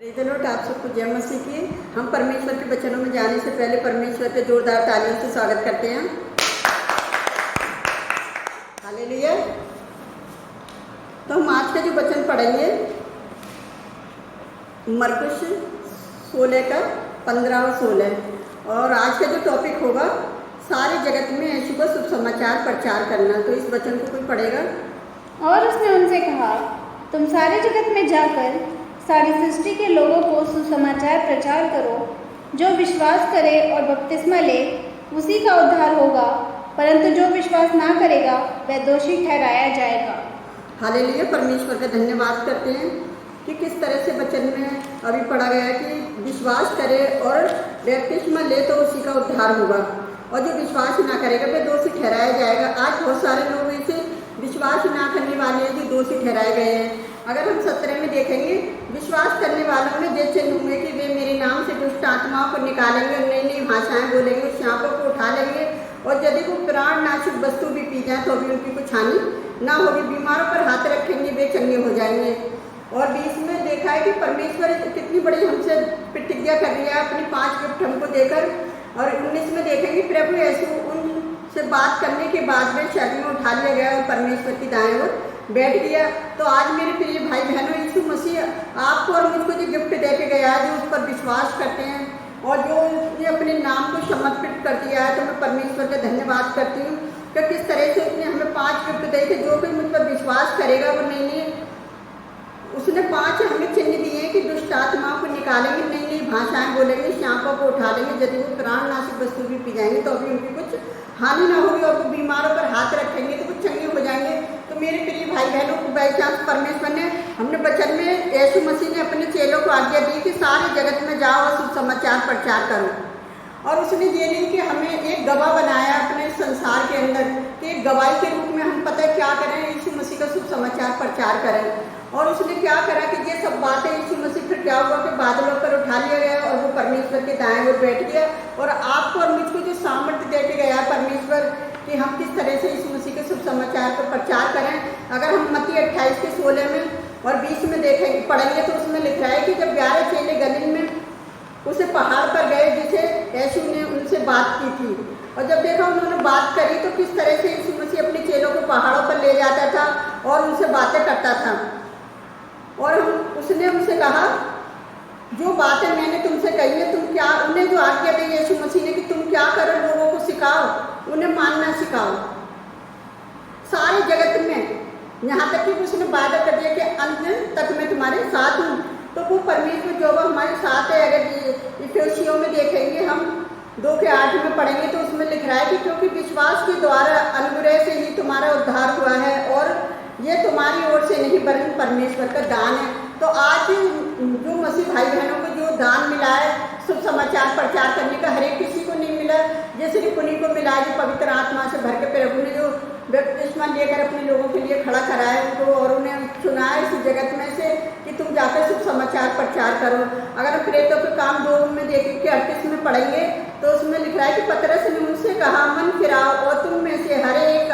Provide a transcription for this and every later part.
Praise आप सबको जय मसीह की। हम परमेश्वर के वचनों में जाने से पहले परमेश्वर के जोरदार तालियों से स्वागत करते हैं। हालेलुया। तो हम आज का जो वचन पढ़ेंगे मरकुस 16 का 15 और 16, और आज का जो टॉपिक होगा सारे जगत में यीशु का शुभ समाचार प्रचार करना। तो इस वचन को कोई पढ़ेगा। और उसने उनसे कहा, तुम सारे जगत में जाकर सारी सृष्टि के लोगों को सुसमाचार प्रचार करो। जो विश्वास करे और बपतिस्मा ले उसी का उद्धार होगा, परंतु जो विश्वास ना करेगा वह दोषी ठहराया जाएगा। हालेलुया। परमेश्वर का धन्यवाद करते हैं कि किस तरह से वचन में अभी पढ़ा गया कि विश्वास करे और बपतिस्मा ले तो उसी का उद्धार होगा, और जो विश्वास ना करेगा वह दोषी ठहराया जाएगा। आज बहुत सारे लोग ऐसे विश्वास ना करने वाले हैं जो दोषी ठहराए गए हैं। अगर हम 17 में देखेंगे, विश्वास करने वालों में ये चिन्ह होंगे कि वे मेरे नाम से दुष्ट आत्माओं को निकालेंगे, नई नई भाषाएं बोलेंगे, सांपों को उठा लेंगे, और यदि वो प्राणनाशक वस्तु भी पी जाए तो भी उनकी कुछ हानि ना होगी। बीमारों पर हाथ रखेंगे वे चंगे हो जाएंगे। और 20 में देखा है कि परमेश्वर कितनी बड़ी हमसे प्रतिज्ञा कर रही है अपनी 5 गिफ्ट हमको देकर। और 19 में देखेंगे प्रभु यीशु उनसे बात करने के बाद में शरीर में उठा लिया गया और परमेश्वर की दाएं ओर बैठ गया। तो आज मेरे प्रिय भाई बहनों, यीशु मसीह आपको और मुझको जो गिफ्ट दे के गया है, जो उस पर विश्वास करते हैं और जो उसने अपने नाम को समर्पित कर दिया है, तो मैं परमेश्वर का धन्यवाद करती हूँ कि किस तरह से उसने हमें 5 गिफ्ट दिए थे। जो कोई मुझ पर विश्वास करेगा वो नहीं उसने 5 हमें चिन्ह दिए कि दुष्ट आत्माओं को निकालेंगे, नई नई भाषाएं बोलेंगे, सांपों को उठा लेंगे, यदि वो प्राणनाशक वस्तु भी पी जाएंगे तो भी उनकी कुछ हानि ना होगी, और वो बीमारों पर हाथ रखेंगे तो कुछ चंगे हो जाएंगे। तो मेरे प्रिय भाई बहनों को बाई चांस परमेश्वर ने हमने वचन में यीशु मसीह ने अपने चेलों को आज्ञा दी कि सारे जगत में जाओ और शुभ समाचार प्रचार करो। और उसने ये नहीं कि हमें एक गवाह बनाया अपने संसार के अंदर कि एक गवाही के रूप में हम पता है क्या करें, यीशु मसीह का शुभ समाचार प्रचार करें। और उसने क्या करा कि ये सब बातें यीशु मसीह फिर क्या हुआ कि बादलों पर उठा लिया गया और वो परमेश्वर के दाएं ओर बैठ गया। और आपको और मुझको जो सामर्थ्य दे के गया परमेश्वर कि हम किस तरह से यीशु मसीह के शुभ समाचार का प्रचार करें। अगर हम मत्ती 28 के 16 में और 20 में देखेंगे पढ़ेंगे तो उसमें लिख रहा है कि जब 11 चेले गलील में उसे पहाड़ पर गए जिसे यीशु ने उनसे बात की थी, और जब देखा उन्होंने बात करी तो किस तरह से यीशु मसीह अपने चेलों को पहाड़ों पर ले जाता था और उनसे बातें करता था। और उसने उनसे कहा, जो बातें मैंने तुमसे कही है तुम क्या, उन्हें जो आज्ञा दी यीशु मसीह ने कि तुम क्या करो, लोगों को सिखाओ, उन्हें मानना सिखाओ सारे जगत में, यहाँ तक कि उसने वादा कर दिया कि अंत तक मैं तुम्हारे साथ हूँ। तो वो परमेश्वर जो हमारे साथ है। अगर इफिसियों में देखेंगे हम 2:8 में पढ़ेंगे तो उसमें लिख रहा है कि क्योंकि विश्वास के द्वारा अनुग्रह से ही तुम्हारा उद्धार हुआ है, और ये तुम्हारी ओर से नहीं वरन परमेश्वर का दान है। तो आज जो मसीह भाई बहनों को जो दान मिला है शुभ समाचार प्रचार करने का, हर एक किसी को नहीं मिला, ये सिर्फ उन्हीं को मिला है जो पवित्र आत्मा से भर के प्रभु ने जो बपतिस्मा लेकर अपने लोगों के लिए खड़ा करा है उनको, और उन्हें चुना है इस जगत में से कि तुम जाकर शुभ समाचार प्रचार करो। अगर हम प्रेरितों के काम 2 में देखें कि 38 में पढ़ेंगे तो उसमें लिख रहा है कि पतरस ने उनसे कहा, मन फिराओ और तुम में से हर एक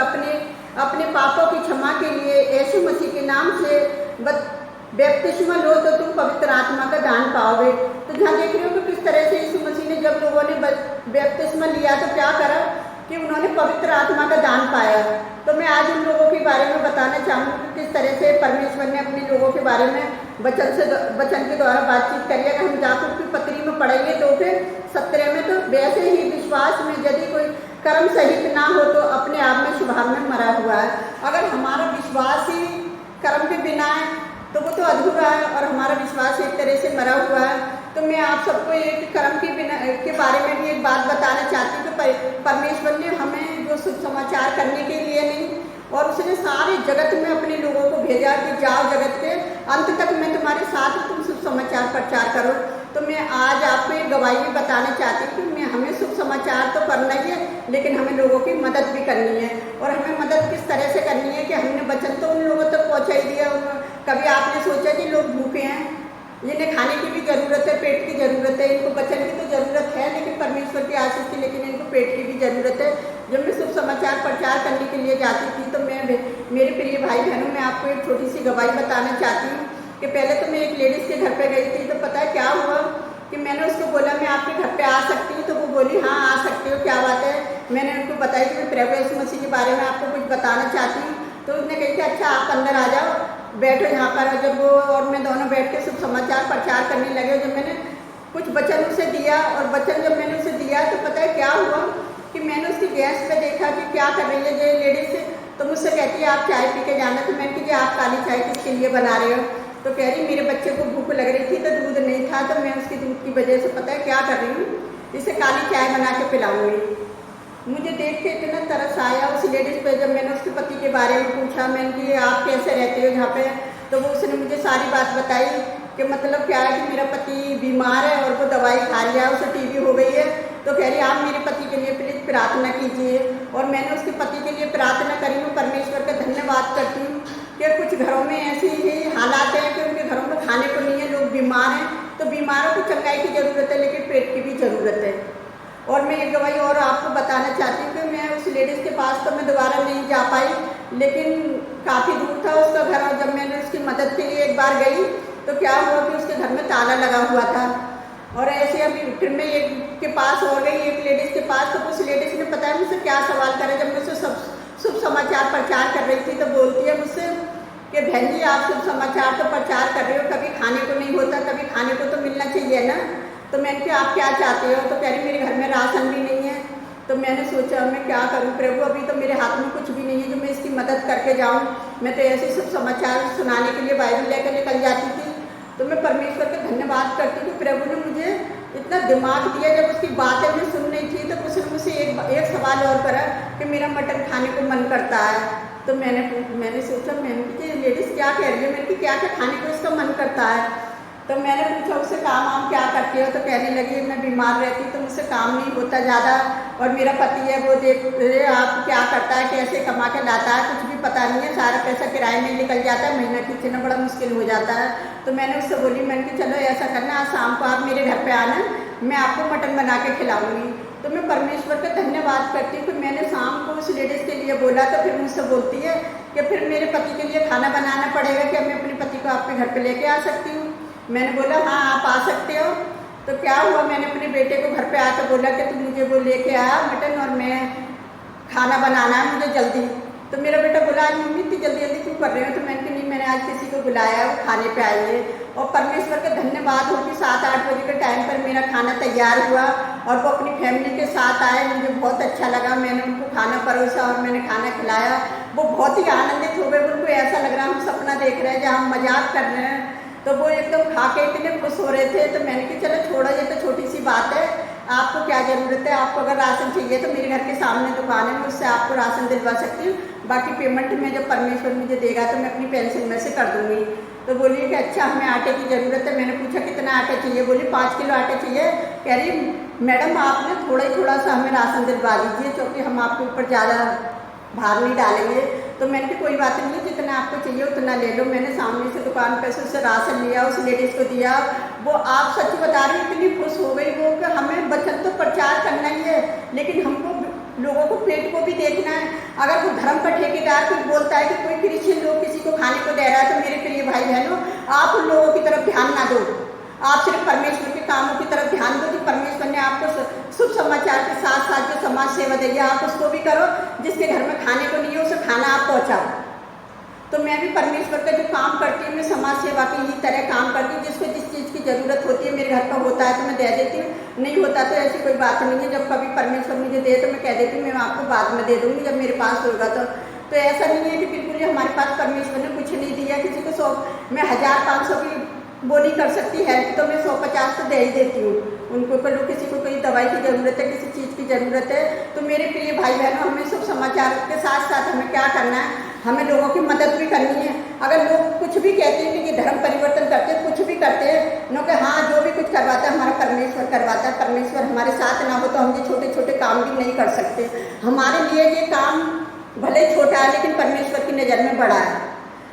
अपने पापों की क्षमा के लिए यीशु मसीह के नाम से बपतिस्मा लो तो तुम पवित्र आत्मा का दान पाओगे। तो जहाँ देख रहे हो कि किस तरह से यीशु मसीह ने जब लोगों ने बपतिस्मा लिया तो क्या करा कि उन्होंने पवित्र आत्मा का दान पाया। तो मैं आज उन लोगों के बारे में बताना चाहूँगी कि किस तरह से परमेश्वर ने अपने लोगों के बारे में वचन के द्वारा बातचीत करी। अगर हम जाकुब की पत्री में पढ़ेंगे तो फिर 17 में, तो वैसे ही विश्वास में यदि कोई कर्म सहित ना हो तो अपने आप में स्वभाव में मरा हुआ है। अगर हमारा विश्वास ही कर्म के बिना है तो वो तो अधूरा है, और हमारा विश्वास एक तरह से मरा हुआ है। तो मैं आप सबको एक कर्म के बारे में भी एक बात बताना चाहती हूँ कि परमेश्वर ने हमें जो शुभ समाचार करने के लिए नहीं, और उसने सारे जगत में अपने लोगों को भेजा कि जाओ जगत के अंत तक मैं तुम्हारे साथ हूँ, तुम शुभ समाचार प्रचार करो। तो मैं आज आपको एक गवाही में बताना चाहती हूँ कि हमें शुभ समाचार तो करना ही है, लेकिन हमें लोगों की मदद भी करनी है। और हमें मदद किस तरह से करनी है कि हमने वचन तो उन लोगों तक पहुँचा ही दिया। कभी आपने सोचा कि लोग भूखे हैं, इन्हें खाने की भी ज़रूरत है, पेट की ज़रूरत है, इनको वचन की तो ज़रूरत है लेकिन परमेश्वर की आशीष की, लेकिन इनको पेट की भी ज़रूरत है। जब मैं शुभ समाचार प्रचार करने के लिए जाती थी तो मेरे प्रिय भाई बहनों, मैं आपको एक छोटी सी गवाही बताना चाहती हूँ कि पहले तो मैं एक लेडीज़ के घर पे गई थी तो पता कि मैंने उसको बोला मैं आपके घर पे आ सकती हूँ, तो वो बोली हाँ आ सकती हो, क्या बात है। मैंने उनको बताया कि मैं प्रभु यीशु मसीह के बारे में आपको कुछ बताना चाहती हूँ। तो उसने कही कि अच्छा आप अंदर आ जाओ, बैठो यहाँ पर। जब वो और मैं दोनों बैठ के शुभ समाचार प्रचार करने लगे, जब मैंने कुछ वचन उसे दिया और वचन जब मैंने उसे दिया तो पता है क्या हुआ कि मैंने उसकी गैस पे देखा कि क्या कर रही है ये लेडीज। तो मुझसे कहती है आप चाय पी के जाना। तो मैंने कहा आप काली चाय किसके लिए बना रहे हो। तो कह रही मेरे बच्चे को भूख लग रही थी तो दूध नहीं था, तो मैं उसकी दूध की वजह से पता है क्या कर रही हूँ, इसे काली चाय बना के पिलाऊंगी। मुझे देख के इतना तरस आया उस लेडीज़ पे। जब मैंने उसके पति के बारे में पूछा, मैंने कि आप कैसे रहते हो यहाँ पे, तो वो उसने मुझे सारी बात बताई कि मतलब क्या है कि मेरा पति बीमार है और वो दवाई खा लिया है, उसे टीबी हो गई है। तो कह रही आप मेरे पति के लिए प्लीज़ प्रार्थना कीजिए। और मैंने उसके पति के लिए प्रार्थना करी। मैं परमेश्वर का धन्यवाद करती हूँ कि कुछ घरों में ऐसी ही हालात हैं कि उनके घरों में खाने को नहीं है, लोग बीमार हैं। तो बीमारों को चंगाई की ज़रूरत है, लेकिन पेट की भी ज़रूरत है। और मैं एक गवाही और आपको बताना चाहती हूँ कि मैं उस लेडीज़ के पास तो मैं दोबारा नहीं जा पाई, लेकिन काफ़ी दूर था उसका घर। और जब मैंने उसकी मदद के लिए एक बार गई तो क्या हुआ कि उसके घर में ताला लगा हुआ था। और ऐसे अभी फिर मैं एक के पास और गई, एक लेडीज़ के पास। तो उस लेडीज़ ने पता है मुझसे क्या सवाल करे। जब मैं उससे शुभ समाचार प्रचार कर रही थी तो बोलती है मुझसे कि बहन जी आप शुभ समाचार तो प्रचार कर रहे हो, कभी खाने को नहीं होता, कभी खाने को तो मिलना चाहिए ना। तो मैंने कहा आप क्या चाहते हो। तो कह रही मेरे घर में राशन भी नहीं है। तो मैंने सोचा मैं क्या करूं प्रभु, अभी तो मेरे हाथ में कुछ भी नहीं है जो मैं इसकी मदद करके जाऊं। मैं तो ऐसे सब समाचार सुनाने के लिए बाइबल लेकर निकल जाती थी। तो मैं परमेश्वर का धन्यवाद करती हूँ कि प्रभु ने मुझे इतना दिमाग दिया। जब उसकी बातें मैं सुन रही थी तो उसने मुझसे एक सवाल और करा कि मेरा मटन खाने को मन करता है। तो मैंने सोचा मैंने लेडीज़ क्या कह रही है, मैंने क्या क्या खाने को इसका मन करता है। तो मैंने पूछा उससे काम वाम क्या करती हो। तो कहने लगी मैं बीमार रहती तो मुझसे काम नहीं होता ज़्यादा, और मेरा पति है वो देख आप क्या करता है, कैसे कमा के लाता है, कुछ भी पता नहीं है, सारा पैसा किराए में निकल जाता है, महीना खींचना बड़ा मुश्किल हो जाता है। तो मैंने उससे बोली, मैंने कि चलो ऐसा करना आज शाम को आप मेरे घर पे आना, मैं आपको मटन बना के खिलाऊंगी। तो मैं परमेश्वर का धन्यवाद करती हूँ कि मैंने शाम को उस लेडीज़ के लिए बोला। तो फिर मुझसे बोलती है कि फिर मेरे पति के लिए खाना बनाना पड़ेगा, क्या मैं अपने पति को आपके घर पर लेके आ सकती हूँ। मैंने बोला हाँ आप आ सकते हो। तो क्या हुआ, मैंने अपने बेटे को घर पे आकर बोला कि तुम मुझे वो लेके आया मटन और मैं खाना बनाना है मुझे जल्दी। तो मेरा बेटा बोला आज मम्मी इतनी जल्दी जल्दी क्यों कर रहे हो। तो मैंने कहा नहीं मैंने आज किसी को बुलाया है, वो खाने पे आइए। और परमेश्वर का धन्यवाद हो कि 7-8 बजे के टाइम पर मेरा खाना तैयार हुआ और वो अपनी फैमिली के साथ आए। मुझे बहुत अच्छा लगा, मैंने उनको खाना परोसा और मैंने खाना खिलाया। वो बहुत ही आनंदित हो गए, उनको ऐसा लग रहा हम सपना देख रहे हैं जहाँ हम मजाक कर रहे हैं। तो वो एकदम खा के इतने खुश हो रहे थे। तो मैंने कहा चलो छोड़ो ये तो छोटी सी बात है, आपको क्या ज़रूरत है, आपको अगर राशन चाहिए तो मेरे घर के सामने दुकान है, मैं उससे आपको राशन दिलवा सकती हूँ, बाकी पेमेंट में जब परमेश्वर मुझे देगा तो मैं अपनी पेंशन में से कर दूँगी। तो बोली कि अच्छा हमें आटे की ज़रूरत है। मैंने पूछा कितना आटा चाहिए, बोली 5 किलो आटा चाहिए। कह रही मैडम आप ना थोड़ा सा हमें राशन दिलवा दीजिए क्योंकि हम आपके ऊपर ज़्यादा भार नहीं डालेंगे। तो मैंने कहा कोई बात नहीं है, जितना आपको चाहिए उतना ले लो। मैंने सामने से दुकान पे से उससे राशन लिया, उस लेडीज़ को दिया। वो आप सच बता रही इतनी खुश हो गई वो कि हमें वचन तो प्रचार करना ही है, लेकिन हमको लोगों को पेट को भी देखना है। अगर कोई धर्म का ठेकेदार कुछ बोलता है कि कोई क्रिश्चियन लोग किसी को खाने को दे रहा है तो मेरे प्रिय भाई बहनों आप उन लोगों की तरफ ध्यान ना दो, आप सिर्फ परमेश्वर के कामों की तरफ ध्यान दो। जो परमेश्वर ने आपको शुभ समाचार के साथ साथ जो समाज सेवा दी है आप उसको भी करो। जिसके घर में खाने को नहीं है उसे खाना आप पहुंचाओ। तो मैं भी परमेश्वर का जो काम करती हूँ मैं समाज सेवा की ही तरह काम करती हूँ। जिसको जिस चीज़ की ज़रूरत होती है मेरे घर पर होता है तो मैं दे देती हूँ, नहीं होता तो ऐसी कोई बात नहीं है। जब कभी परमेश्वर मुझे दे तो मैं कह देती हूँ मैं आपको बाद में दे दूँगी जब मेरे पास होगा। तो ऐसा नहीं है कि बिल्कुल ही हमारे पास परमेश्वर ने कुछ नहीं दिया। किसी को 100 मैं 1000-500 की वो नहीं कर सकती हेल्प, तो मैं 100-50 तो दे ही देती हूँ उनको। पर किसी को कोई दवाई की ज़रूरत है, किसी चीज़ की ज़रूरत है तो मेरे प्रिय भाई बहनों हमें शुभ समाचार के साथ साथ हमें क्या करना है, हमें लोगों की मदद भी करनी है। अगर लोग कुछ भी कहते हैं कि ये धर्म परिवर्तन करते हैं, कुछ भी करते हैं नो कि हाँ जो भी कुछ करवाता है हमारा परमेश्वर करवाता है। परमेश्वर हमारे साथ ना हो तो हम ये छोटे छोटे काम भी नहीं कर सकते। हमारे लिए ये काम भले छोटा है लेकिन परमेश्वर की नज़र में बड़ा है।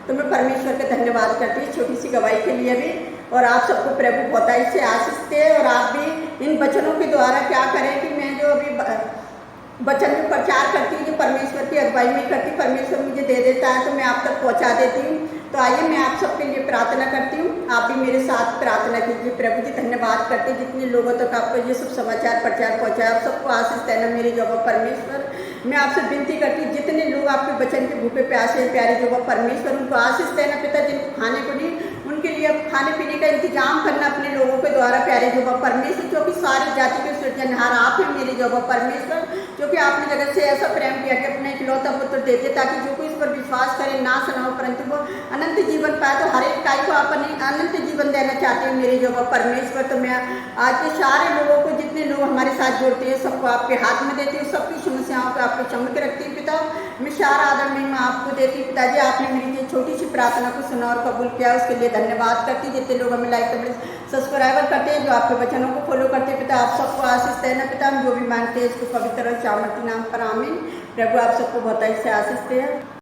तो मैं परमेश्वर का धन्यवाद करती हूँ छोटी सी गवाही के लिए भी। और आप सबको प्रभु बहुत इससे आशीष दे और आप भी इन वचनों के द्वारा क्या करें कि मैं जो अभी वचन में प्रचार करती हूँ जो परमेश्वर की अगुवाई में करती परमेश्वर मुझे दे देता है तो मैं आप तक पहुँचा देती हूँ। तो आइए मैं आप सबके लिए प्रार्थना करती हूँ, आप भी मेरे साथ प्रार्थना कीजिए। प्रभु जी धन्यवाद करते हैं जितने लोगों तक आपको ये सब समाचार प्रचार पहुँचाया, आप सबको आशीष देना मेरे जगह परमेश्वर। मैं आपसे विनती करती हूँ जितने लोग आपके वचन के भूखे प्यासे हैं प्यारे जगह परमेश्वर, उनको आशीष देना पिता, जिनको खाने को नहीं उनके लिए अब खाने पीने का इंतजाम करना अपने लोगों के द्वारा प्यारे जगह परमेश्वर, क्योंकि सारी जाति के सृजनहार आप हैं मेरे जगह परमेश्वर, क्योंकि आपने जगत से ऐसा प्रेम किया कि अपने इकलौता पुत्र देते ताकि जो कोई इस पर विश्वास करे नाश न हो परंतु वो अनंत जीवन पाए। तो हर एक काय को आप अनंत जीवन देना चाहते हैं मेरे जगह परमेश्वर। तो मैं आज के सारे लोगों को जितने लोग हमारे साथ जुड़ते हैं सबको आपके हाथ में देती हूँ, सबकी समस्याओं को आपके चमक के रखती हूँ पिता। मैं सारा आदर में आपको देती हूँ पिताजी, आपने मेरी ये छोटी सी प्रार्थना को सुना और कबूल किया, उसके लिए धन्यवाद करती। जितने लोग हमें लाइक कमेंट सब्सक्राइबर करते हैं, जो आपके वचनों को फॉलो करते हैं पिता, आप सबको आशीष देना पिता। हम जो भी मांगते हैं इसको पवित्र और सामर्थ्य नाम पर आमीन। प्रभु आप सबको बहुत से आशीष दे।